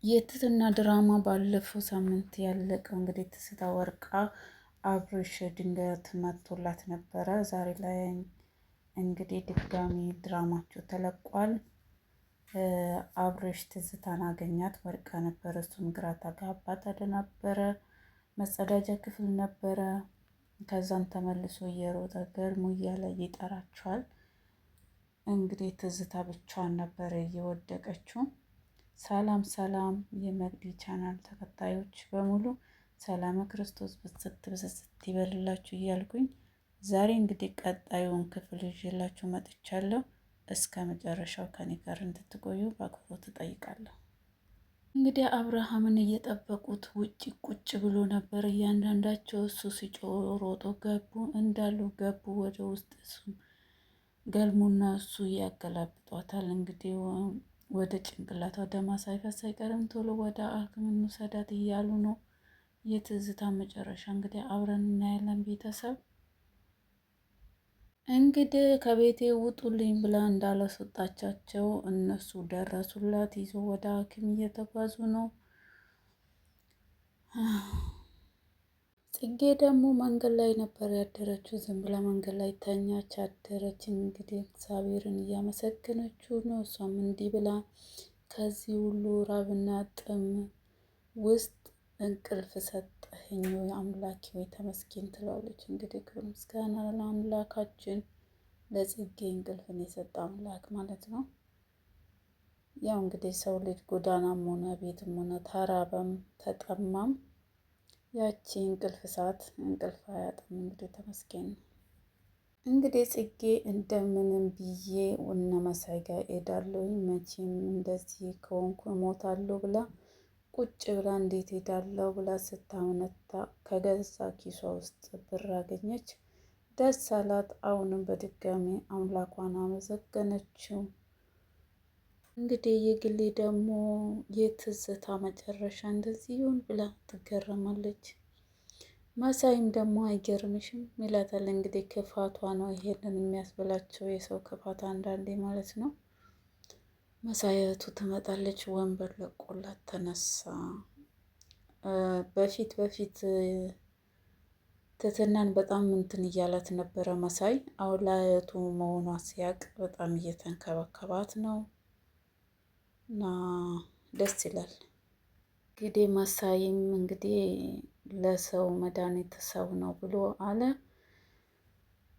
የትትና ድራማ ባለፈው ሳምንት ያለቀው እንግዲህ ትዝታ ወርቃ አብርሽ ድንገት መጥቶላት ነበረ። ዛሬ ላይ እንግዲህ ድጋሚ ድራማቸው ተለቋል። አብርሽ ትዝታን አገኛት፣ ወርቃ ነበረ። እሱም ግራ ተጋባ፣ ተደናበረ። መጸዳጃ ክፍል ነበረ። ከዛም ተመልሶ እየሮጠ ገልሙ እያለ ይጠራቸዋል። እንግዲህ ትዝታ ብቻዋን ነበረ እየወደቀችው። ሰላም ሰላም የመቅዲ ቻናል ተከታዮች በሙሉ ሰላም ክርስቶስ ብስት ብስት ይበልላችሁ እያልኩኝ ዛሬ እንግዲህ ቀጣዩን ክፍል ይዤላችሁ መጥቻለሁ። እስከ መጨረሻው ከኔ ጋር እንድትቆዩ በአክብሮት እጠይቃለሁ። እንግዲህ አብርሃምን እየጠበቁት ውጭ ቁጭ ብሎ ነበር። እያንዳንዳቸው እሱ ሲጮህ ሮጦ ገቡ። እንዳሉ ገቡ ወደ ውስጥ። እሱም ገልሙና እሱ ያገላብጧታል። እንግዲህ ወደ ጭንቅላቷ ደማ ሳይፈስ አይቀርም፣ ቶሎ ወደ ሐኪም እንውሰዳት እያሉ ነው። የትዝታ መጨረሻ እንግዲህ አብረን እናያለን። ቤተሰብ እንግዲህ ከቤቴ ውጡልኝ ብላ እንዳላስወጣቻቸው እነሱ ደረሱላት። ይዞ ወደ ሐኪም እየተጓዙ ነው። ጽጌ ደግሞ መንገድ ላይ ነበር ያደረችው። ዝም ብላ መንገድ ላይ ተኛች አደረች። እንግዲህ እግዚአብሔርን እያመሰገነችው ነው። እሷም እንዲህ ብላ ከዚህ ሁሉ ራብና ጥም ውስጥ እንቅልፍ ሰጠኸኝ ወይ አምላኬ ወይ ተመስገን ትላለች። እንግዲህ ክብር ምስጋና ለአምላካችን ለጽጌ እንቅልፍን የሰጠ አምላክ ማለት ነው። ያው እንግዲህ ሰው ልጅ ጎዳናም ሆነ ቤትም ሆነ ተራበም ተጠማም ያቺ እንቅልፍ ሰዓት እንቅልፍ አያጣም። እንግዲህ ተመስገን ነው። እንግዲህ ጽጌ እንደምንም ብዬ እነ መሳይ ጋር ሄዳለሁ፣ መቼም እንደዚህ ከሆንኩ እሞታለሁ ብላ ቁጭ ብላ እንዴት ሄዳለሁ ብላ ስታመነታ ከገዛ ኪሷ ውስጥ ብር አገኘች። ደስ አላት። አሁንም በድጋሚ አምላኳን አመሰገነችው። እንግዲህ የግሌ ደግሞ የትዝታ መጨረሻ እንደዚህ ይሁን ብላ ትገረማለች። መሳይም ደግሞ አይገርምሽም ይላታል። እንግዲህ ክፋቷ ነው ይሄንን የሚያስብላቸው የሰው ክፋት አንዳንዴ ማለት ነው። መሳየቱ ትመጣለች። ወንበር ለቆላት ተነሳ። በፊት ትትናን በጣም እንትን እያላት ነበረ መሳይ። አሁን ላያቱ መሆኗ ሲያቅ በጣም እየተንከባከባት ነው እና ደስ ይላል። እንግዲህ መሳይም እንግዲህ ለሰው መድኃኒት ሰው ነው ብሎ አለ።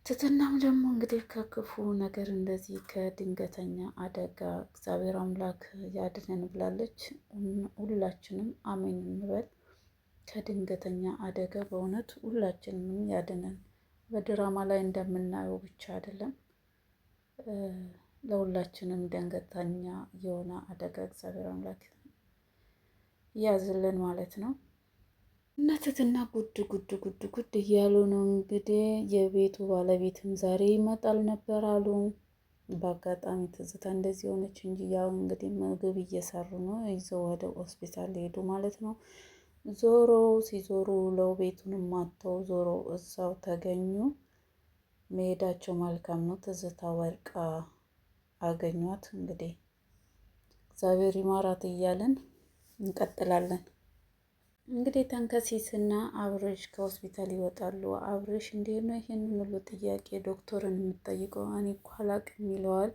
ትትናም ደግሞ እንግዲህ ከክፉ ነገር እንደዚህ ከድንገተኛ አደጋ እግዚአብሔር አምላክ ያድነን ብላለች። ሁላችንም አሜን እንበል። ከድንገተኛ አደጋ በእውነት ሁላችንም ያድነን። በድራማ ላይ እንደምናየው ብቻ አይደለም፣ ለሁላችንም ድንገተኛ የሆነ አደጋ እግዚአብሔር አምላክ ያዝልን ማለት ነው። እነ ትትና ጉድ እያሉ ነው። እንግዲህ የቤቱ ባለቤትም ዛሬ ይመጣል ነበር አሉ። በአጋጣሚ ትዝታ እንደዚህ ሆነች እንጂ ያው እንግዲህ ምግብ እየሰሩ ነው። ይዘው ወደ ሆስፒታል ሄዱ ማለት ነው። ዞሮ ሲዞሩ ውለው ቤቱንም ማተው ዞሮ እዛው ተገኙ። መሄዳቸው መልካም ነው። ትዝታ ወርቃ አገኟት። እንግዲህ እግዚአብሔር ይማራት እያለን እንቀጥላለን። እንግዲህ ተንከሲስና አብርሽ ከሆስፒታል ይወጣሉ። አብርሽ እንዴት ነው ይሄንን ሁሉ ጥያቄ ዶክተርን የምትጠይቀው? እኔ እኮ አላቅም ይለዋል።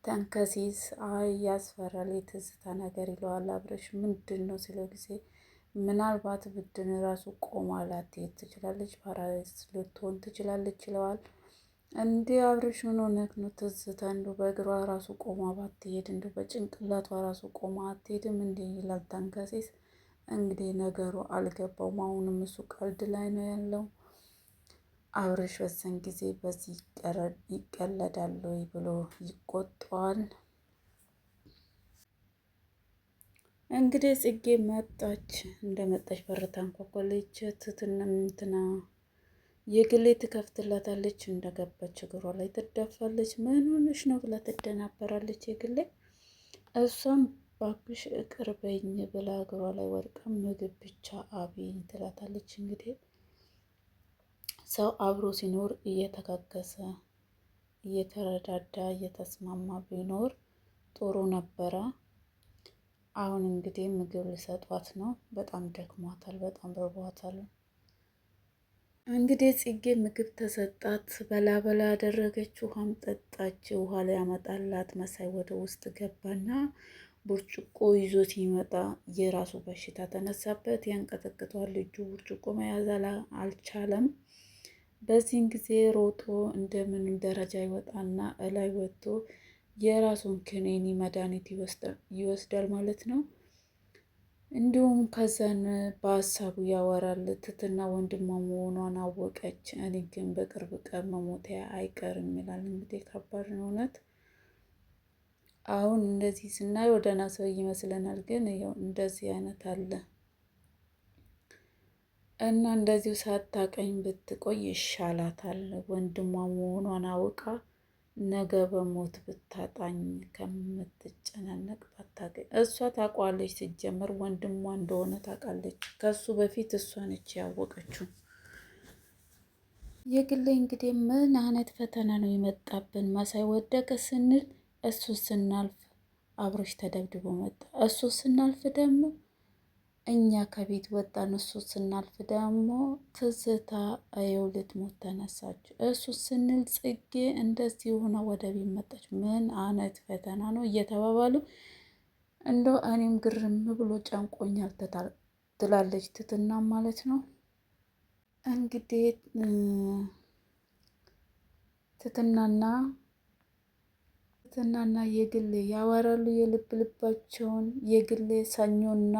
ተንከሲስ አይ ያስፈራል የትዝታ ነገር ይለዋል። አብርሽ ምንድን ነው ሲለው ጊዜ ምናልባት ብድን ራሱ ቆማ ላትሄድ ትችላለች፣ ፓራላይዝ ልትሆን ትችላለች ይለዋል። እንዲህ አብርሽ ምን ሆነህ ነው? ትዝታ እንደው በእግሯ ራሱ ቆማ ባትሄድ እንደው በጭንቅላቷ ራሱ ቆማ አትሄድም እንዲህ ይላል ተንከሲስ። እንግዲህ ነገሩ አልገባውም። አሁንም እሱ ቀልድ ላይ ነው ያለው። አብርሽ በዛን ጊዜ በዚህ ይቀለዳል ወይ ብሎ ይቆጣዋል። እንግዲህ ጽጌ መጣች። እንደመጣች በር ታንኳኳለች። እንትና የግሌ ትከፍትላታለች። እንደገባች እግሯ ላይ ትደፋለች። ምን ሆነሽ ነው ብላ ትደናበራለች የግሌ። እሷም ባክሽ እቅርበኝ ብላ እግሯ ላይ ወድቃ ምግብ ብቻ አብይኝ ትላታለች። እንግዲህ ሰው አብሮ ሲኖር እየተጋገሰ እየተረዳዳ እየተስማማ ቢኖር ጥሩ ነበረ። አሁን እንግዲህ ምግብ ልሰጧት ነው። በጣም ደክሟታል፣ በጣም ርቧታል። እንግዲህ ጽጌ ምግብ ተሰጣት፣ በላ በላ ያደረገች፣ ውሃም ጠጣች። ውሃ ላይ ያመጣላት መሳይ ወደ ውስጥ ገባና ብርጭቆ ይዞ ሲመጣ የራሱ በሽታ ተነሳበት፣ ያንቀጠቅጠዋል። እጁ ብርጭቆ መያዝ አልቻለም። በዚህን ጊዜ ሮጦ እንደምንም ደረጃ ይወጣና እላይ ወጥቶ የራሱን ክኒኒ መድኃኒት ይወስዳል ማለት ነው። እንዲሁም ከዛን በሀሳቡ ያወራል። ትትና ወንድሟ መሆኗን አወቀች። እኔ ግን በቅርብ ቀን መሞቴ አይቀርም ይላል። እንግዲህ ከባድ ነው እውነት። አሁን እንደዚህ ስናየው ደህና ሰው ይመስለናል፣ ግን ያው እንደዚህ አይነት አለ እና እንደዚሁ ሳታቀኝ ብትቆይ ይሻላታል። ወንድሟ መሆኗን አውቃ ነገ በሞት ብታጣኝ ከምትጨናነቅ ባታገኝ። እሷ ታውቋለች፣ ሲጀመር ወንድሟ እንደሆነ ታውቃለች። ከሱ በፊት እሷ ነች ያወቀችው። የግሌ እንግዲህ ምን አይነት ፈተና ነው የመጣብን? መሳይ ወደቀ ስንል እሱ ስናልፍ አብሮሽ ተደብድቦ መጣ። እሱ ስናልፍ ደግሞ እኛ ከቤት ወጣን። እሱ ስናልፍ ደግሞ ትዝታ አየው ልትሞት ተነሳች። እሱ ስንል ጽጌ እንደዚህ ሆና ወደ ቤት መጣች። ምን አይነት ፈተና ነው እየተባባሉ እንደው እኔም ግርም ብሎ ጨንቆኛል ትላለች ትትና ማለት ነው። እንግዲህ ትትናና የግሌ ያወራሉ የልብ ልባቸውን። የግሌ ሰኞና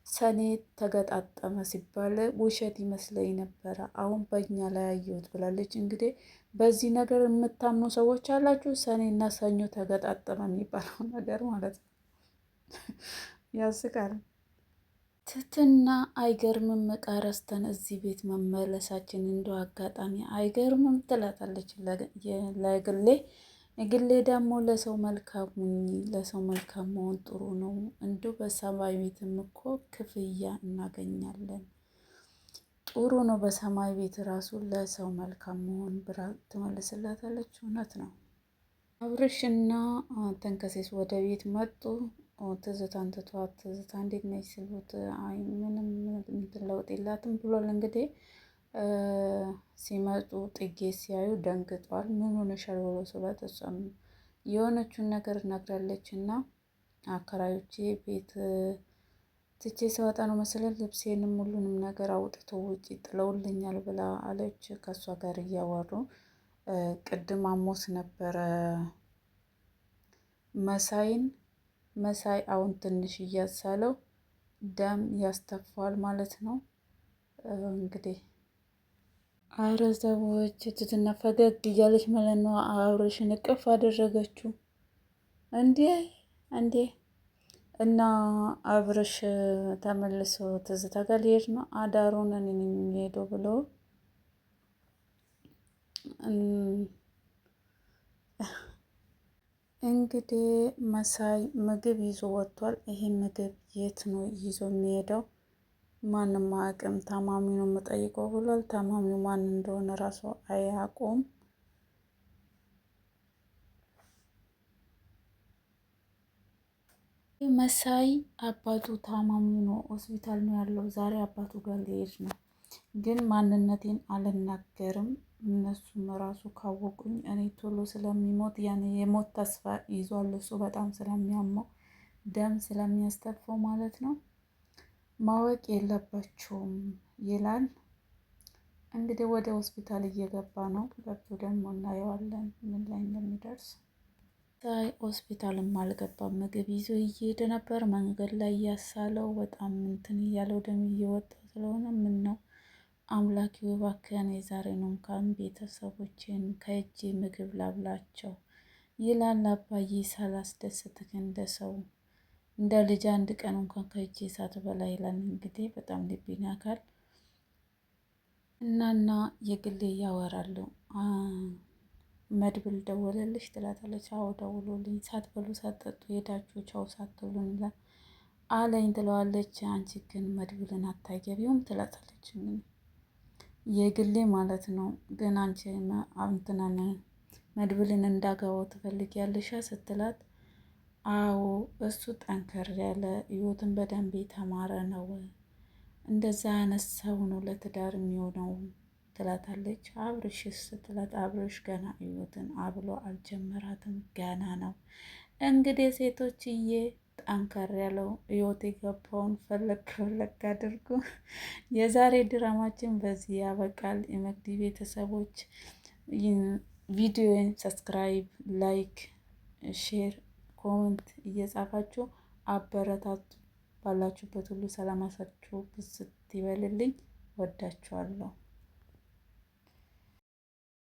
ሰኔ ተገጣጠመ ሲባል ውሸት ይመስለኝ ነበረ፣ አሁን በእኛ ላይ አየሁት ብላለች። እንግዲህ በዚህ ነገር የምታምኑ ሰዎች አላችሁ? ሰኔና ሰኞ ተገጣጠመ የሚባለው ነገር ማለት ነው። ያስቃል። ትትና አይገርምም? እቃ ረስተን እዚህ ቤት መመለሳችን እንደው አጋጣሚ አይገርምም ትላታለች ለግሌ። ግሌ ደግሞ ለሰው መልካም ሁኚ፣ ለሰው መልካም መሆን ጥሩ ነው። እንዲሁ በሰማይ ቤትም እኮ ክፍያ እናገኛለን። ጥሩ ነው በሰማይ ቤት ራሱ ለሰው መልካም መሆን ብላ ትመልስላታለች። እውነት ነው። አብርሽና ተንከሴስ ወደ ቤት መጡ። ትዝታን ትቷት ትዝታ እንዴት ነች ስሉት አይ ምንም እንትን ለውጥ የላትም ብሏል። እንግዲህ ሲመጡ ጥጌ ሲያዩ ደንግጧል። ምን ሆነሻል ብሎ ስላት እሷም የሆነችውን ነገር ነግራለች። እና አከራዮቼ ቤት ትቼ ስወጣ ነው መሰለኝ ልብሴንም ሁሉንም ነገር አውጥቶ ውጪ ጥለውልኛል ብላ አለች። ከእሷ ጋር እያወሩ ቅድም አሞስ ነበረ መሳይ አሁን ትንሽ እያሳለው ደም ያስተፋል ማለት ነው። እንግዲህ አረ ሰዎች ትትና ፈገግ እያለች ማለት ነው። አብርሽን እቅፍ አደረገችው። እንዴ እንዴ! እና አብርሽ ተመልሶ ትዝታ ጋር ሊሄድ ነው። አዳሩን እኔ ነኝ የሚሄደው ብሎ እንግዲህ መሳይ ምግብ ይዞ ወጥቷል። ይሄ ምግብ የት ነው ይዞ የሚሄደው? ማንም አያውቅም። ታማሚ ነው የምጠይቀው ብሏል። ታማሚው ማን እንደሆነ ራሱ አያውቁም። መሳይ አባቱ ታማሚ ነው፣ ሆስፒታል ነው ያለው። ዛሬ አባቱ ጋር ሊሄድ ነው። ግን ማንነቴን አልናገርም፣ እነሱም ራሱ ካወቁኝ እኔ ቶሎ ስለሚሞት ያን የሞት ተስፋ ይዟል። እሱ በጣም ስለሚያመው ደም ስለሚያስተፋው ማለት ነው። ማወቅ የለባቸውም ይላል። እንግዲህ ወደ ሆስፒታል እየገባ ነው። ገብቶ ደግሞ እናየዋለን ምን ላይ እንደሚደርስ። ሆስፒታልም አልገባም። ምግብ ይዞ እየሄደ ነበር። መንገድ ላይ እያሳለው በጣም እንትን እያለው ደም እየወጣ ስለሆነ ምን ነው አምላኪ እባክህን የዛሬን እንኳን ቤተሰቦቼን ከእጄ ምግብ ላብላቸው ይላል። አባዬ ሳላስደስትህ እንደ ሰው እንደ ልጅ አንድ ቀን እንኳን ከእጄ ሳትበላ ይላል። እንግዲህ በጣም ልብ ይነካል። እናና የግሌ ያወራሉ። መድብል ደወለልሽ ትላታለች። አዎ ደውሎልኝ፣ ሳትበሉ ሳትጠጡ ሄዳችሁ ቻው ሳትሉን አለኝ ትለዋለች። አንቺ ግን መድብልን አታገቢውም ትላታለች። የግሌ ማለት ነው። ግን አንቺ እንትናን መድብልን እንዳገባው ትፈልጊያለሽ ስትላት አዎ እሱ ጠንከር ያለ ህይወትን በደንብ የተማረ ነው። እንደዛ አይነት ሰው ነው ለትዳር የሚሆነው ትላታለች። አብርሽስ ስትላት አብርሽ ገና ህይወትን አብሎ አልጀመራትም ገና ነው። እንግዲህ ሴቶችዬ ጠንከር ያለው ህይወት የገባውን ፈለግ ፈለግ አድርጉ። የዛሬ ድራማችን በዚህ ያበቃል። የመቅዲ ቤተሰቦች ቪዲዮን ሰብስክራይብ፣ ላይክ፣ ሼር፣ ኮመንት እየጻፋችሁ አበረታቱ። ባላችሁበት ሁሉ ሰላማችሁ ብዝት ይበልልኝ። ወዳችኋለሁ።